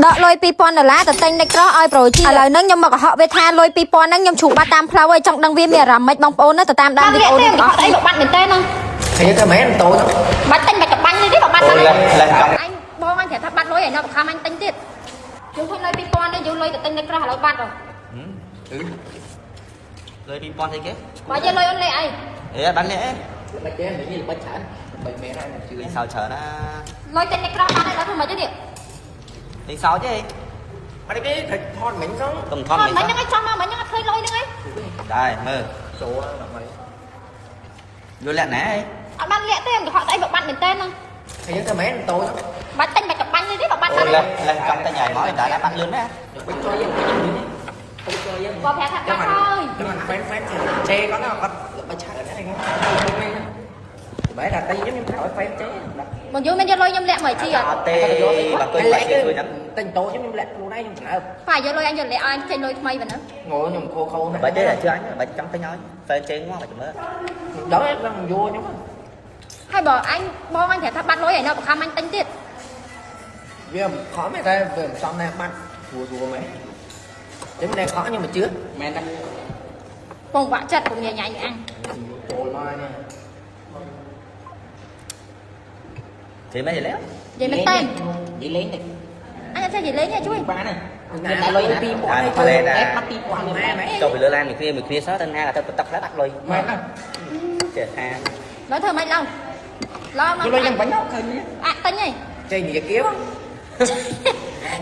ដកលុយ$2000ទៅទិញនៃក្រោះឲ្យប្រូជាឥឡូវហ្នឹងខ្ញុំមកកុហកវាថាលុយ$2000ហ្នឹងខ្ញុំជ្រុះបាត់តាមផ្លូវហើយចង់ដឹងវាមានអារម្មណ៍ម៉េចបងប្អូនណាទៅតាមដានវីដេអូនេះអត់អីមកបាត់មែនទេហ្នឹងឃើញតែមែនតូចបាត់ទិញបាច់កបាញ់នេះទេបាត់ហ្នឹងអញបងអញប្រាប់ថាបាត់លុយហើយនៅបង្ខំអញទិញទៀតយើងឃើញលុយ$2000នេះយើងលុយទៅទិញនៃក្រោះឥឡូវបាត់ហ៎លុយ$2000ទេគេបើយើងលុយអូនលេអីបាត់លេអីបាច់ចេះនេះបាច់ច្រើនបាច់មែនហើយជឿសោច្រើនណាលុយទិញនៃក្រោះបាត់ហើយដល់ធ្វើម៉េចទៅទៀតលេសោទេបាត់គេថតមិញហ្នឹងកុំថតមិញហ្នឹងឯងចង់មកមិញហ្នឹងអត់ឃើញលុយហ្នឹងឯងដែរមើលចូលដើម្បីយល់លាក់ណាអត់បានលាក់ទេកុហកស្អីមកបាត់មែនទេហ្នឹងឃើញតែមែនតូចបាច់ទិញបាច់កបាញ់នេះទេបាត់ហ្នឹងលេះកំតែញ៉ៃមកដែរបាត់លឿនណាបាច់ជួយយើងជួយយើងបងប្រាប់ថាបាត់ហើយចាំហ្វេនចេគាត់អត់បាច់ឆាត់ហ្នឹងបែរតែតែខ្ញុំថាឲ្យហ្វេនចេបងយូរមិនយកលុយខ្ញុំលាក់មកជីអត់ទេបើទៅបាច់ជួយចឹងទិញតូចខ្ញុំលាក់ខ្លួនឯងខ្ញុំឆ្លើយប៉ាយកលុយអញយកលាក់ឲ្យចេញលុយថ្មីប៉ុណ្ណឹងងល់ខ្ញុំខូបាច់ទេជឿអញបាច់ចង់ទិញឲ្យហ្វេនចេងមកបាច់មើលដល់ហ្នឹងយួរខ្ញុំហើយបើអញបងអញប្រាប់ថាបាត់លុយហើយនៅបង្ខំអញទិញទៀតវាខំតែវាមិនសមណាបាត់ព្រោះមែនចឹងតែខំខ្ញុំមិនជឿមែនទេពងបាក់ចិត្តពងញ៉ៃញ៉ៃអញចូលមកនេះthế mấy giờ léo vậy mình tên vậy lấy này anh em chơi gì lấy nha chú ba này người lôi tim của này thôi ép bắt tim của này cho bị lơ lan người kia sáu tên hai là tập lá bắt lôi mày chết ha nói thơ mấy lâu lo mà lôi bánh nhóc thôi nhé tính gì chơi gì kiếm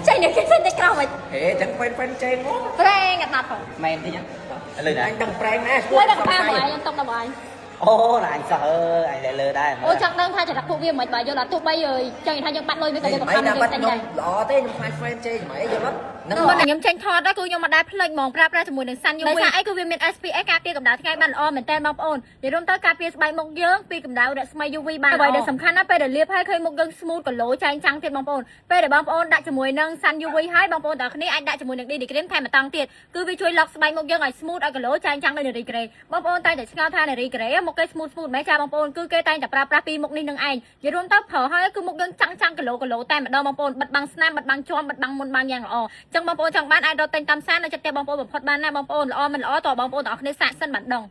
chơi được cái xin tay cao mày thế chẳng quen chơi ngó prank ngặt nặt rồi mày thế nhá lời này anh đang prank nè quay đằng ba mày anh tông đâu rồi ô là anh sợ anh lại lơ đây ôi chắc đang thay cho đặc vụ viên mày bà vô là tụi bây giờ chơi thay nhưng bắt lôi với cái mày đang bắt nhông lọ thế nhưng hai friend chơi mày vô lắm ខ្ញុំខ្ញុំចេញថតដែរគឺខ្ញុំមកដែរផ្លេចហ្មងប្រាប់ជាមួយនឹងសាន់យូវីដោយសារអីគឺវាមាន SPF ការពារកម្ដៅថ្ងៃបានល្អមែនតើបងប្អូននិយាយរួមទៅការពារស្បែកមុខយើងពីកម្ដៅរស្មី UV បានអ្វីដែលសំខាន់ណាស់ពេលដែលលាបហើយឃើញមុខយើង smooth កឡូចែងចាំងទៀតបងប្អូនពេលដែលបងប្អូនដាក់ជាមួយនឹងសាន់ UV ហើយបងប្អូនទាំងគ្នាអាចដាក់ជាមួយនឹង DD cream ថែមបន្តទៀតគឺវាជួយ lock ស្បែកមុខយើងឲ្យ smooth ឲ្យកឡូចែងចាំងដោយនារីក្រេបងប្អូនតែឆ្ងល់ថានារីក្រេមុខគេ smooth មែនចាបងប្អូនគឺគេតែងតែប្រើប្រាស់ពីរមុខនេះនឹងឯងនិយាយរួមទៅប្រើហើយគឺមុខយើងចាំងកឡូតែម្ដងបងប្អូនបិទបាំងស្នាមបិទបាំងជាំបិទបាំងមុនបាំងយ៉ាងល្អអញ្ចឹងបងប្អូនចង់បានអាចរកទិញតាមសាននៅចិត្តតែបងប្អូនបំផុតបានណាបងប្អូនល្អមិនល្អតើបងប្អូនទាំងអស់គ្នាសាកសិនបានដឹង